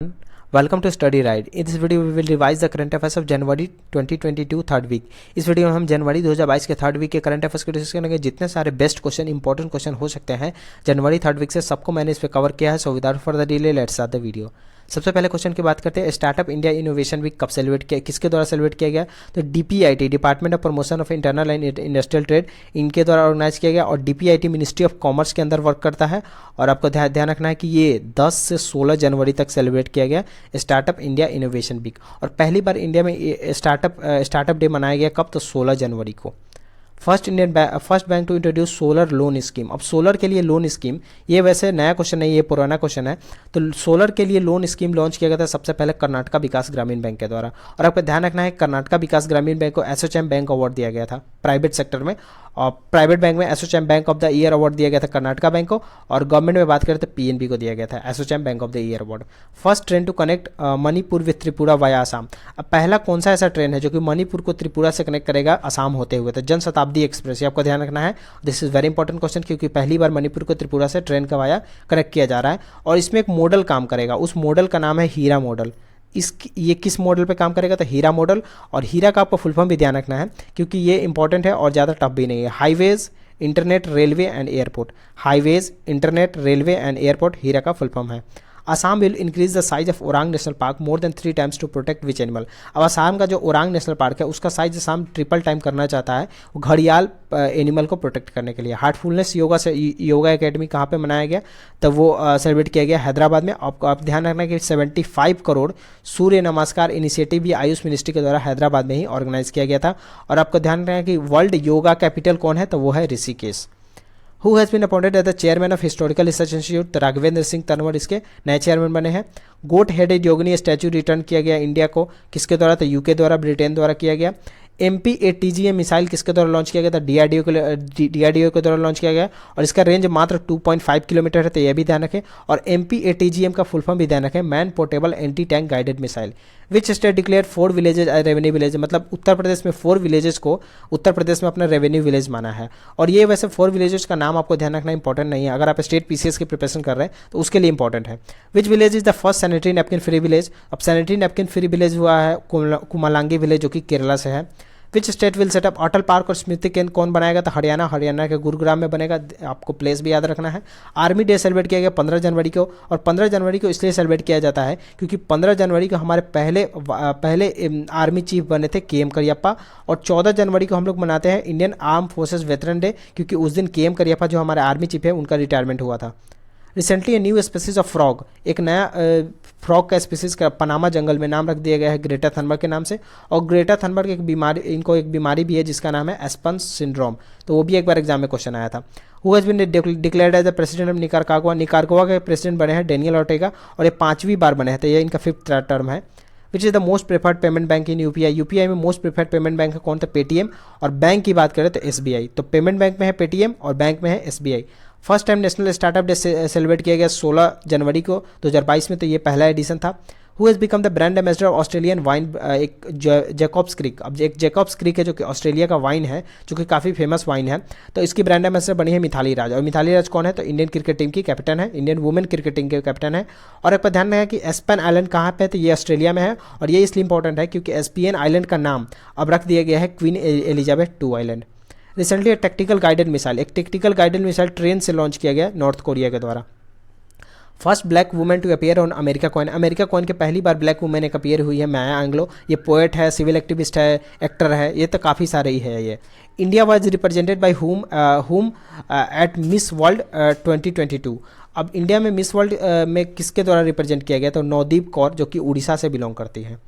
Welcome to Study Guide. In this video we will revise the current affairs of January 2022 third week. इस video में हम जनवरी 2022 के third week के current affairs को discuss करेंगे. जितने सारे बेस्ट क्वेश्चन इंपॉर्टेंट क्वेश्चन हो सकते हैं जनवरी थर्ड वीक से सबको मैंने इस पर कवर किया है. So without further delay let's start the video. सबसे पहले क्वेश्चन की बात करते हैं. स्टार्टअप इंडिया इनोवेशन वीक कब सेलिब्रेट किया, किसके द्वारा सेलिब्रेट किया गया? तो DPIT department of promotion of internal and industrial trade इनके द्वारा ऑर्गेनाइज किया गया. और DPIT मिनिस्ट्री ऑफ कॉमर्स के अंदर वर्क करता है. और आपको ध्यान रखना है कि ये 10 से 16 जनवरी तक सेलिब्रेट किया गया स्टार्टअप इंडिया इनोवेशन वीक. और पहली बार इंडिया में स्टार्टअप डे मनाया गया कब? तो 16 जनवरी को. First bank to introduce solar loan scheme. अब सोलर के लिए लोन स्कीम, ये वैसे नया क्वेश्चन नहीं, ये पुराना क्वेश्चन है. तो सोलर के लिए लोन स्कीम लॉन्च किया गया था सबसे पहले कर्नाटका विकास ग्रामीण बैंक के द्वारा. और आपको ध्यान रखना है कर्नाटका विकास ग्रामीण बैंक को एसोचैम बैंक अवार्ड दिया गया था प्राइवेट सेक्टर में. और प्राइवेट बैंक में ASSOCHAM bank of the year award दिया गया था कर्नाटका बैंक को. और गवर्नमेंट में बात करें तो PNB को दिया गया था ASSOCHAM bank of the year award. First train to connect Manipur with Tripura via Assam. अब पहला कौन सा ऐसा ट्रेन है जो कि मणिपुर को त्रिपुरा से कनेक्ट करेगा आसाम होते हुए? तो जन शताब्दी एक्सप्रेस. ये आपको ध्यान रखना है. This is very important question क्योंकि पहली बार मणिपुर को त्रिपुरा से ट्रेन का वाया कनेक्ट किया जा रहा है. और इसमें एक मॉडल काम करेगा, उस मॉडल का नाम है हीरा मॉडल. ये किस मॉडल पे काम करेगा? तो हीरा मॉडल. और हीरा का आपको फुल फॉर्म भी ध्यान रखना है क्योंकि ये इंपॉर्टेंट है और ज़्यादा टफ भी नहीं है. Highways internet railway and airport. Highways internet railway and airport HIRA का फुल फॉर्म है. Assam will increase the size of Orang national park more than 3 times to protect which animal. अब असम का जो ओरांग नेशनल पार्क है उसका साइज असम ट्रिपल टाइम करना चाहता है वो घड़ियाल एनिमल को प्रोटेक्ट करने के लिए. हार्टफुलनेस योगा एकेडमी कहाँ पे मनाया गया? तब वो सेलिब्रेट किया गया हैदराबाद में. आपको आप ध्यान रखना कि 75 करोड़ सूर्य नमस्कार इनिशिएटिव भी आयुष मिनिस्ट्री के द्वारा हैदराबाद में ही ऑर्गेनाइज किया गया था. और आपको ध्यान रखना है कि वर्ल्ड योगा कैपिटल कौन है? तो वो है Rishikesh. Who has been appointed as the chairman of historical research institute? तो राघवेंद्र सिंह तंवर इसके नए चेयरमैन बने हैं. Goat headed Yogini statue return किया गया इंडिया को, किसके द्वारा? तो यूके द्वारा, ब्रिटेन द्वारा किया गया. MPATGM मिसाइल किसके द्वारा लॉन्च किया गया था? DRDO के द्वारा लॉन्च किया गया. और इसका रेंज मात्र 2.5 किलोमीटर है, तो यह भी ध्यान रखें. और MPATGM का फुल फॉर्म भी ध्यान रखें, man portable anti tank guided missile. Which state declare 4 villages as revenue village? मतलब उत्तर प्रदेश में 4 विलेजेस को उत्तर प्रदेश में अपना रेवेन्यू विलेज माना है. और ये वैसे 4 विलेजेस का नाम आपको ध्यान रखना इंपॉर्टेंट नहीं है, अगर आप स्टेट PCS की प्रिपरेशन कर रहे हैं तो उसके लिए इंपॉर्टेंट है. Which village is the first sanitary napkin free village? अब सैनिटरी नैपकिन फ्री विलेज हुआ है कुमालांगी विलेज जो कि केरला से है. Which state will set up Atal park और स्मृति केंद्र कौन बनाएगा? तो हरियाणा के गुरुग्राम में बनेगा. आपको प्लेस भी याद रखना है. आर्मी डे सेलिब्रेट किया गया 15 जनवरी को. और 15 जनवरी को इसलिए सेलिब्रेट किया जाता है क्योंकि 15 जनवरी को हमारे पहले आर्मी चीफ बने थे KM करियप्पा. और 14 जनवरी को हम लोग मनाते हैं Indian arm forces veteran day क्योंकि उस दिन KM करियप्पा जो हमारे आर्मी चीफ है उनका रिटायरमेंट हुआ था. Recently a new species of frog. एक नया फ्रॉग का स्पीसीज का पनामा जंगल में नाम रख दिया गया है ग्रेटा थनबर्ग के नाम से. और ग्रेटा थनबर्ग एक बीमारी भी है जिसका नाम है एस्पन सिंड्रोम. तो वो भी एक बार एग्जाम में क्वेश्चन आया था. Who has been declared as the president of Nicaragua? Nicaragua के प्रेसिडेंट बने हैं डेनियल ऑर्टेगा और ये 5वीं बार बने हैं, तो ये इनका 5th टर्म है. Which is the most preferred payment bank in UPI में मोस्ट प्रेफर्ड पेमेंट बैंक है कौन? तो पेटीएम. और बैंक की बात करें तो SBI. तो पेमेंट बैंक में है पेटीएम और बैंक में है SBI. First time national startup day celebrate किया गया 16 जनवरी को 2022 में, तो ये पहला एडिशन था. Who has become the brand ambassador of Australian wine? एक जैकब्स क्रीक. अब एक जैकब्स क्रीक है जो कि ऑस्ट्रेलिया का वाइन है जो कि काफ़ी फेमस वाइन है, तो इसकी ब्रांड एम्बेसडर बनी है मिथाली राज. और मिथाली राज कौन है? तो इंडियन क्रिकेट टीम की कैप्टन है, इंडियन वुमेन क्रिकेट टीम के कैप्टन है. और एक पर ध्यान रखना है कि एस्पेन आइलैंड कहाँ पे है? तो ये ऑस्ट्रेलिया में है. और ये इसलिए इंपॉर्टेंट है क्योंकि एस्पियन आइलैंड का नाम अब रख दिया गया है Queen Elizabeth II island. Recently एक टेक्टिकल गाइडेड मिसाइल ट्रेन से लॉन्च किया गया नॉर्थ कोरिया के द्वारा. First black women to appear on America coin. America coin के पहली बार ब्लैक वुमेन एक अपीयर हुई है माया एंग्लो. ये पोएट है, सिविल एक्टिविस्ट है, एक्टर है, ये तो काफ़ी सारे ही है. ये India was represented by whom at Miss World 2022. अब इंडिया में मिस वर्ल्ड में किसके द्वारा रिप्रेजेंट किया गया? तो नवदीप कौर जो कि उड़ीसा से बिलोंग करती है.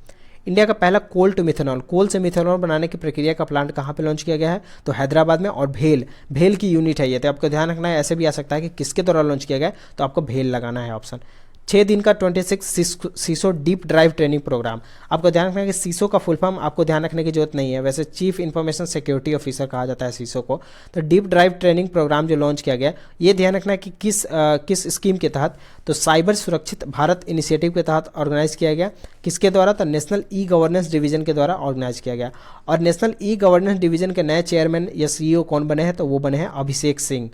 इंडिया का पहला कोल टू मिथेनॉल, कोल से मिथेनॉल बनाने की प्रक्रिया का प्लांट कहाँ पे लॉन्च किया गया है? तो हैदराबाद में. और भेल की यूनिट है ये, तो आपको ध्यान रखना है. ऐसे भी आ सकता है कि किसके द्वारा लॉन्च किया गया, तो आपको भेल लगाना है ऑप्शन. 6 दिन का 26 सीसो डीप ड्राइव ट्रेनिंग प्रोग्राम. आपको ध्यान रखना है कि सीसो का फुल फॉर्म आपको ध्यान रखने की जरूरत नहीं है, वैसे चीफ इंफॉर्मेशन सिक्योरिटी ऑफिसर कहा जाता है सीसो को. तो डीप ड्राइव ट्रेनिंग प्रोग्राम जो लॉन्च किया गया, ये ध्यान रखना है कि किस स्कीम के तहत? तो साइबर सुरक्षित भारत इनिशिएटिव के तहत ऑर्गेनाइज किया गया. किसके द्वारा? तो नेशनल E-गवर्नेंस डिवीजन के द्वारा ऑर्गेनाइज किया गया. और नेशनल E-गवर्नेंस डिवीजन के नए चेयरमैन या CEO कौन बने हैं? तो वो बने हैं अभिषेक सिंह.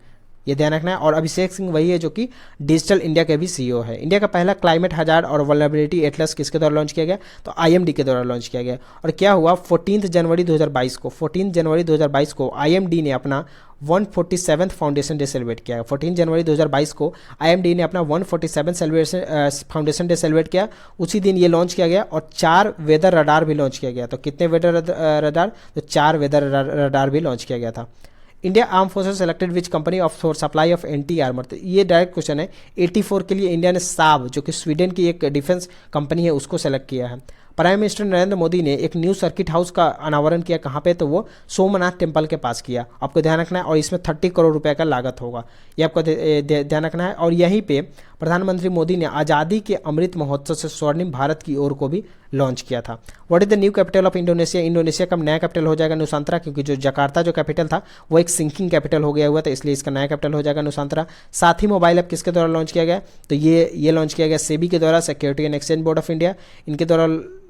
ये ध्यान रखना है। और अभिषेक सिंह वही है जो कि डिजिटल इंडिया के भी सीईओ है। इंडिया का पहला क्लाइमेट हजार्ड और वल्नरेबिलिटी एटलस किसके द्वारा लॉन्च किया गया, तो आईएमडी के द्वारा लॉन्च किया गया। और क्या हुआ 14 जनवरी 2022 को 14 जनवरी 2022 को आईएमडी ने अपना 147th फाउंडेशन डे सेलिब्रेट किया। 14 जनवरी 2022 को आईएमडी ने अपना 147 फाउंडेशन डे सेलिब्रेट किया। उसी दिन ये लॉन्च किया गया और 4 वेदर रडार भी लॉन्च किया गया। तो कितने वेदर रडार, तो 4 वेदर रडार भी लॉन्च किया गया था। India arm forces selected which company of for supply of anti armour, तो ये डायरेक्ट क्वेश्चन है। 84 के लिए इंडिया ने साब जो कि स्वीडन की एक डिफेंस कंपनी है उसको सेलेक्ट किया है। प्राइम मिनिस्टर नरेंद्र मोदी ने एक न्यू सर्किट हाउस का अनावरण किया, कहाँ पे, तो वो सोमनाथ टेम्पल के पास किया। आपको ध्यान रखना है और इसमें 30 करोड़ रुपए का लागत होगा, ये आपको ध्यान रखना है। और यहीं पे प्रधानमंत्री मोदी ने आज़ादी के अमृत महोत्सव से स्वर्णिम भारत की ओर को भी लॉन्च किया था। What is the new capital of Indonesia, Indonesia का नया कैपिटल हो जाएगा नुसांतरा, क्योंकि जो जकार्ता जो कैपिटल था वो एक सिंकिंग कैपिटल हो गया हुआ था, इसलिए इसका नया कैपिटल हो जाएगा नुसांतरा। साथ ही मोबाइल ऐप किसके द्वारा लॉन्च किया गया, तो ये लॉन्च किया गया सेबी के द्वारा, security and exchange board of India, इनके द्वारा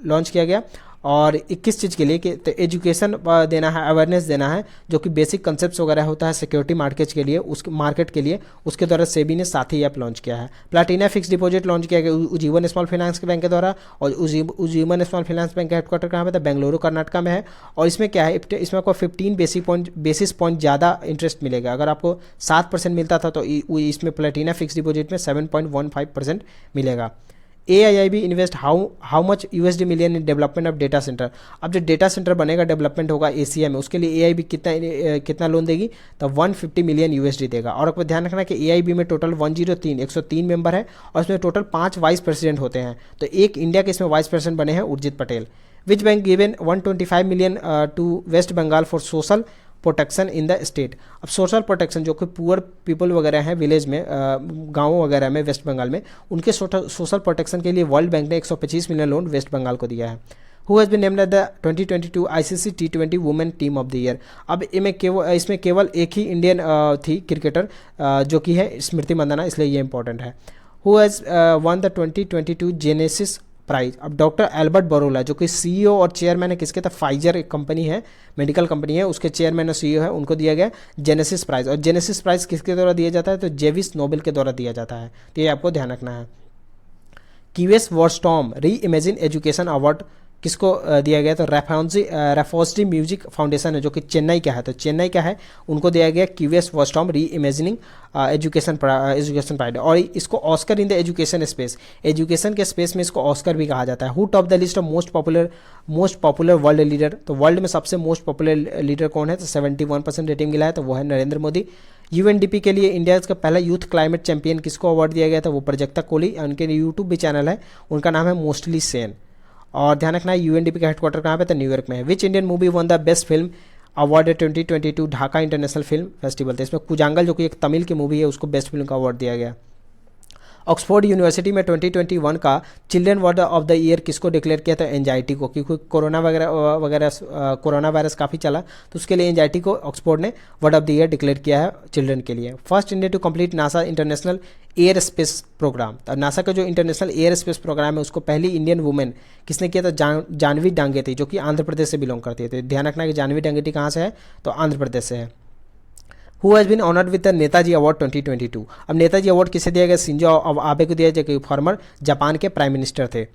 लॉन्च किया गया। और 21 चीज़ के लिए कि तो एजुकेशन देना है, अवेयरनेस देना है, जो कि बेसिक कंसेप्ट वगैरह होता है सिक्योरिटी मार्केट के लिए, उसके द्वारा सेबी ने साथ ही ऐप लॉन्च किया है। प्लाटिना फिक्स डिपॉजिट लॉन्च किया गया उज्जीवन स्मॉल फाइनेंस बैंक के द्वारा, और उज्जीवन स्मॉल फाइनेंस बैंक का हेडक्वार्टर कहाँ पे था, बेंगलुरु कर्नाटका में है। और इसमें क्या है, इसमें आपको 15 बेसिस पॉइंट ज़्यादा इंटरेस्ट मिलेगा। अगर आपको 7% मिलता था तो इसमें प्लाटिना फिक्स डिपॉजिट में 7.15% मिलेगा। AIIB invest how much USD million in development of data centre. अब जो डेटा सेंटर बनेगा, डेवलपमेंट होगा एशिया में, उसके लिए AIB कितना लोन देगी, तो 150 मिलियन USD देगा। और आपको ध्यान रखना है कि AIB में टोटल 103 मेंबर है और इसमें टोटल 5 वाइस प्रेसिडेंट होते हैं। तो एक इंडिया के इसमें वाइस प्रेसिडेंट बने हैं Urjit Patel. Which bank given 125 million to West Bengal for social protection in the state. अब सोशल प्रोटेक्शन जो कि पुअर पीपल वगैरह हैं विलेज में, गाँवों वगैरह में वेस्ट बंगाल में, उनके सोशल प्रोटेक्शन के लिए वर्ल्ड बैंक ने 125 मिलियन लोन वेस्ट बंगाल को दिया है। Who has been named at the 2022 ICC T20 women team of the year. अब इसमें केवल एक ही इंडियन थी क्रिकेटर जो कि है स्मृति मंदाना, इसलिए ये इंपॉर्टेंट है। Who has won the 2022 Genesis prize. अब डॉक्टर एल्बर्ट बरोला जो कि CEO और चेयरमैन है किसके, तो फाइजर एक कंपनी है, मेडिकल कंपनी है, उसके चेयरमैन और CEO है, उनको दिया गया जेनेसिस प्राइज। और जेनेसिस प्राइज किसके द्वारा दिया जाता है, तो जेविस नोबेल के द्वारा दिया जाता है, तो ये आपको ध्यान रखना है। कीवेस वॉर्स्टॉम री इमेजिन एजुकेशन अवार्ड किसको दिया गया, तो रेफोस्डी म्यूजिक फाउंडेशन है जो कि चेन्नई का है, तो चेन्नई का है, उनको दिया गया क्यूएस वॉस्टॉम री इमेजिनिंग एजुकेशन प्राइड। और इसको Oscar in the education space, education के स्पेस में इसको ऑस्कर भी कहा जाता है। Who top the list of most popular world leader, तो वर्ल्ड में सबसे मोस्ट पॉपुलर लीडर कौन है, तो 71% रेटिंग मिला है, तो वो है नरेंद्र मोदी। UNDP के लिए इंडिया का पहला यूथ क्लाइमेट चैंपियन किसको अवार्ड दिया गया था, वो प्रजक्ता कोहली, उनके यूट्यूब भी चैनल है, उनका नाम है मोस्टली सेन। और ध्यान रखना है UNDP का हेडक्वार्टर कहाँ पे, तो न्यूयॉर्क में है। Which Indian movie one the best film award 2022 Dhaka international film festival, तो इसमें कुजांगल जो कि एक तमिल की मूवी है उसको बेस्ट फिल्म का अवार्ड दिया गया। ऑक्सफोर्ड यूनिवर्सिटी में 2021 का children word of the year किसको डिक्लेयर किया था, एंजाइटी को, क्योंकि कोरोना वायरस काफ़ी चला, तो उसके लिए एंजाइटी को ऑक्सफोर्ड ने word of the year declare किया है चिल्ड्रन के लिए। First India to complete NASA international air space program, तो नासा का जो इंटरनेशनल एयर स्पेस प्रोग्राम है उसको पहली इंडियन वुमेन किसने किया था, जानवी डांगे थी, जो कि आंध्र प्रदेश से बिलोंग करती है। तो ध्यान रखना कि जानवी डांगेटी कहाँ से है, तो आंध्र प्रदेश से है। Who has been honoured with the Netaji award 2022। अब नेताजी अवार्ड किसे दिया गया, शिंजो आबे को दिया जो कि फॉर्मर जापान के प्राइम मिनिस्टर थे।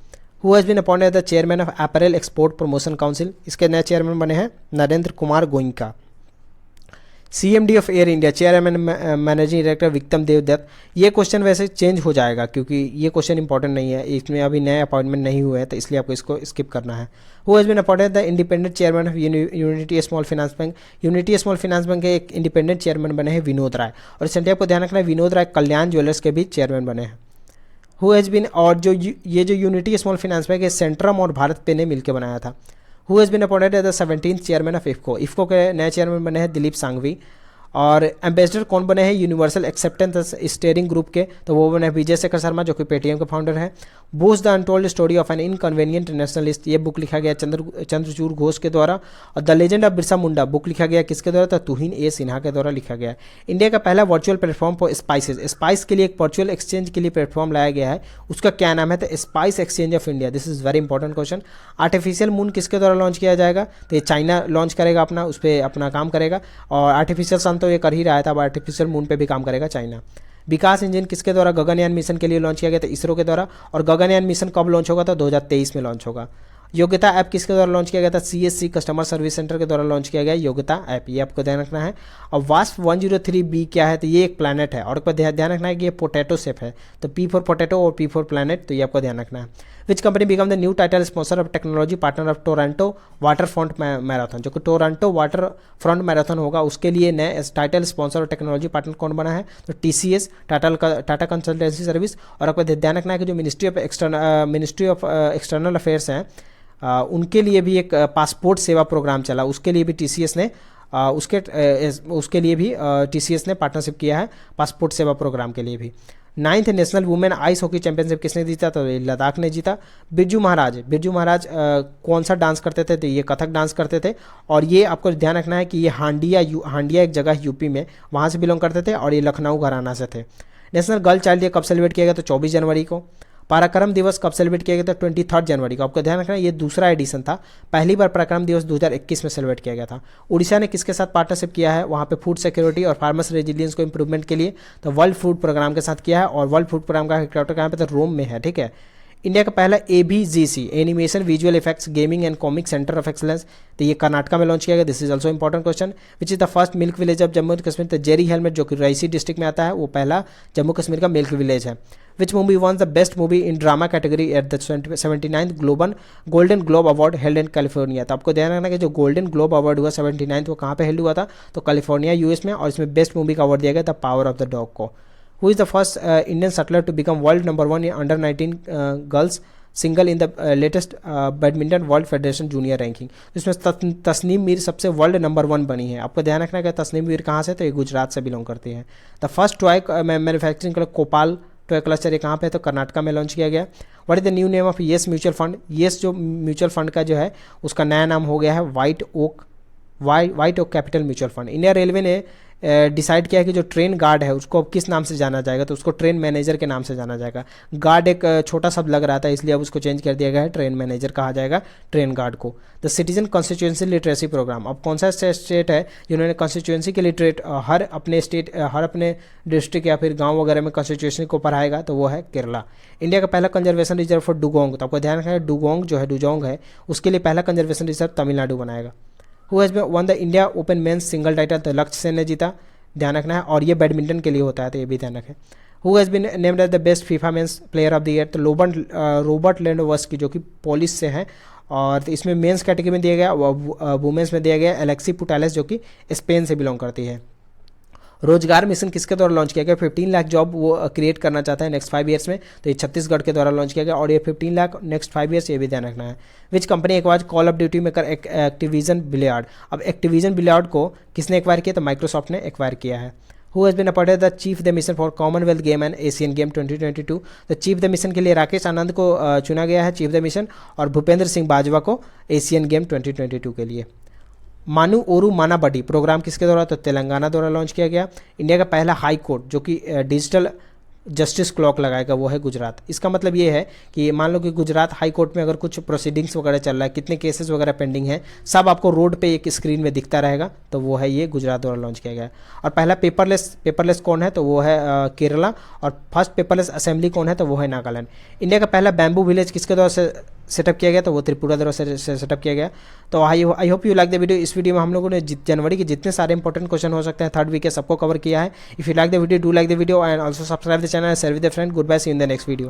Who has been appointed the chairman of apparel export promotion council, इसके नए चेयरमैन बने हैं Narendra Kumar Goenka. CMD of Air India chairman managing director Vikram Dev Dutt. ये क्वेश्चन वैसे चेंज हो जाएगा क्योंकि ये क्वेश्चन इंपॉर्टेंट नहीं है, इसमें अभी नए अपॉइंटमेंट नहीं हुए हैं, तो इसलिए आपको इसको स्किप करना है। Who has been appointed the independent chairman of Unity Small Finance Bank. Unity Small Finance Bank के एक इंडिपेंडेंट चेयरमैन बने हैं विनोद राय। और रिसेंटली आपको ध्यान रखना है विनोद राय कल्याण ज्वेलर्स के भी चेयरमैन बने हैं। हु हैज़ बीन, और जो ये जो यूनिटी स्मॉल फाइनेंस बैंक है सेंट्रम और भारत पे ने मिलकर बनाया था। Who has been appointed as the 17th chairman of IFFCO. IFFCO के नए चेयरमैन बने हैं दिलीप सांघवी। और एम्बेसडर कौन बने हैं यूनिवर्सल एक्सेप्टेंस स्टीयरिंग ग्रुप के, तो वो बने विजय शेखर शर्मा जो कि पेटीएम के फाउंडर हैं। Bose the untold story of an inconvenient nationalist, ये बुक लिखा गया चंद्रचूड़ घोष के द्वारा। और the legend of Birsa Munda book लिखा गया किसके द्वारा, तो तुहिन ए सिन्हा के द्वारा लिखा गया। इंडिया का पहला virtual platform for spices, spice के लिए एक वर्चुअल एक्सचेंज के लिए प्लेटफॉर्म लाया गया है, उसका क्या नाम है, तो spice exchange of India. This is very important question. Artificial moon किसके द्वारा लॉन्च किया जाएगा, तो ये चाइना लॉन्च करेगा, उस पर अपना काम करेगा। और आर्टिफिशियल सन जानता हूँ ये कर ही रहा था, अब आर्टिफिशियल मून पे भी काम करेगा चाइना। विकास इंजन किसके द्वारा गगनयान मिशन के लिए लॉन्च किया गया था? इसरो के द्वारा। और गगनयान मिशन कब लॉन्च होगा? तो 2023 में लॉन्च होगा। योग्यता ऐप किसके द्वारा लॉन्च किया गया था? CSC कस्टमर सर्विस सेंटर के द्वारा लॉन्च किया गया योग्यता ऐप, ये आपको ध्यान रखना है। और वास्प 103b क्या है? तो ये एक प्लैनेट है और आपको ध्यान रखना है कि ये पोटैटो शेप है, तो P फॉर पोटैटो और P फॉर प्लैनेट, तो ये आपको ध्यान रखना है। Which company become the new title sponsor of technology partner of Toronto water front marathon? जो कि टोरंटो वाटर फ्रंट मैराथन होगा उसके लिए नए टाइटल स्पॉन्सर और टेक्नोलॉजी पार्टनर कौन बना है? तो TCS टाटा कंसल्टेंसी सर्विस। और आपको ध्यान रखना है कि जो मिनिस्ट्री ऑफ एक्सटर्नल अफेयर्स हैं उनके लिए भी एक पासपोर्ट सेवा प्रोग्राम चला, उसके लिए भी TCS ने पार्टनरशिप किया है पासपोर्ट सेवा प्रोग्राम के लिए भी। 9th national women ice hockey championship किसने जीता? तो लद्दाख ने जीता। बिरजू महाराज कौन सा डांस करते थे? तो ये कथक डांस करते थे। और ये आपको ध्यान रखना है कि ये हांडिया एक जगह यूपी में, वहाँ से बिलोंग करते थे और ये लखनऊ घराना से थे। नेशनल गर्ल चाइल्ड डे कब सेलिब्रेट किया गया? तो 24 जनवरी को। पराक्रम दिवस कब सेलिब्रेट किया गया था? 23 जनवरी को। आपको ध्यान रखना है ये दूसरा एडिशन था, पहली बार पराक्रम दिवस 2021 में सेलिब्रेट किया गया था। उड़ीसा ने किसके साथ पार्टनरशिप किया है वहाँ पे फूड सिक्योरिटी और फार्मर्स रेजिलियंस को इंप्रूवमेंट के लिए? तो वर्ल्ड फूड प्रोग्राम के साथ किया है। और वर्ल्ड फूड प्रोग्राम का हेडक्वार्टर कहाँ पे? तो रोम में है, ठीक है। इंडिया का पहला AVGC animation visual effects gaming and comic centre of excellence, तो ये कर्नाटका में लॉन्च किया गया। This is also important question. Which is the first milk village of Jammu and Kashmir? तो जेरी हेलमेट जो कि रायसी डिस्ट्रिक्ट में आता है, वो पहला जम्मू कश्मीर का मिल्क विलेज है। Which movie won the best movie in drama category at the 79th golden globe award held in California? तो आपको ध्यान रखना कि जो गोल्डन ग्लोब अवार्ड हुआ 79th वो कहाँ पे हेल्ड हुआ था? तो कैलिफोर्निया US में। और इसमें बेस्ट मूवी का अवार्ड दिया गया the power of the dog को। Who is the first Indian shuttler to become world number 1 in under 19 girls single in the latest badminton world federation junior ranking? इसमें तस्नीम मीर सबसे world number 1 बनी है। आपको ध्यान रखना है कि तस्नीम मीर कहाँ से? तो ये गुजरात से बिलोंग करती है। The first toy manufacturing कोपाल toy cluster ये कहाँ पे है? तो कर्नाटका में लॉन्च किया गया। What is the new name of Yes mutual fund? Yes जो म्यूचुअल फंड का जो है उसका नया नाम हो गया है White Oak Capital mutual fund. India railway ने डिसाइड किया कि जो ट्रेन गार्ड है उसको अब किस नाम से जाना जाएगा? तो उसको ट्रेन मैनेजर के नाम से जाना जाएगा। गार्ड एक छोटा शब्द लग रहा था इसलिए अब उसको चेंज कर दिया गया है, ट्रेन मैनेजर कहा जाएगा ट्रेन गार्ड को। The citizen constituency literacy programme, अब कौन सा स्टेट है जिन्होंने कॉन्स्टिट्यूएंसी के लिटरेट हर अपने डिस्ट्रिक्ट या फिर गाँव वगैरह में कॉन्स्टिट्यूएंसी को पढ़ाएगा? तो वो है केरला। इंडिया का पहला कंजर्वेशन रिजर्व फॉर डुगोंग, तो आपको ध्यान रखना है डुगोंग है उसके लिए पहला कंजर्वेशन रिजर्व तमिलनाडु बनाएगा। Who has won the India open men's single title? तो लक्ष्य सेन ने जीता, ध्यान रखना है। और ये बैडमिंटन के लिए होता है तो ये भी ध्यान रखें। Who has been named as the best FIFA men's player of the year? तो रॉबर्ट लेंडोवस्की जो कि पोलिस से हैं। और इसमें मेंस कैटेगरी में दिया गया, वुमेंस में दिया गया एलेक्सी पुटालेस जो कि स्पेन से बिलोंग करती है। रोजगार मिशन किसके द्वारा लॉन्च किया गया? 15 लाख जॉब वो क्रिएट करना चाहता है नेक्स्ट 5 ईयर्स में, तो ये छत्तीसगढ़ के द्वारा लॉन्च किया गया। और ये 15 लाख नेक्स्ट 5 ईयर्स, ये भी ध्यान रखना है। Which company acquired call of duty maker Activision billiard? अब एक्टिविजन बिलियार्ड को किसने एक्वायर किया? तो माइक्रोसॉफ्ट ने एक्वायर किया है। Who has been appointed the chief the mission for Commonwealth game and Asian game 2022? तो चीफ द मिशन के लिए राकेश आनंद को चुना गया है चीफ द मिशन, और भूपेंद्र सिंह बाजवा को एशियन गेम 2022 के लिए। मानू ओरू मानाबडी प्रोग्राम किसके द्वारा? तो तेलंगाना द्वारा लॉन्च किया गया। इंडिया का पहला हाई कोर्ट जो कि डिजिटल जस्टिस क्लॉक लगाएगा वो है गुजरात। इसका मतलब ये है कि मान लो कि गुजरात हाई कोर्ट में अगर कुछ प्रोसीडिंग्स वगैरह चल रहा है, कितने केसेस वगैरह पेंडिंग है, सब आपको रोड पे एक स्क्रीन में दिखता रहेगा, तो वो है ये गुजरात द्वारा लॉन्च किया गया। और पहला पेपरलेस कौन है? तो वो है केरला। और फर्स्ट पेपरलेस असेंबली कौन है? तो वो है नागालैंड। इंडिया का पहला बैम्बू विलेज किसके द्वारा से सेटअप किया गया? तो वो त्रिपुरा द्वारा से सेटअप किया गया। तो I hope you like the video. इस वीडियो में हम लोगों ने जनवरी के जितने सारे इंपॉर्टेंट क्वेश्चन हो सकते हैं 3rd वीक के सबको कवर किया है। If you like the video, do like the video and also subscribe the channel, share with the friend. Goodbye, see you in the next video.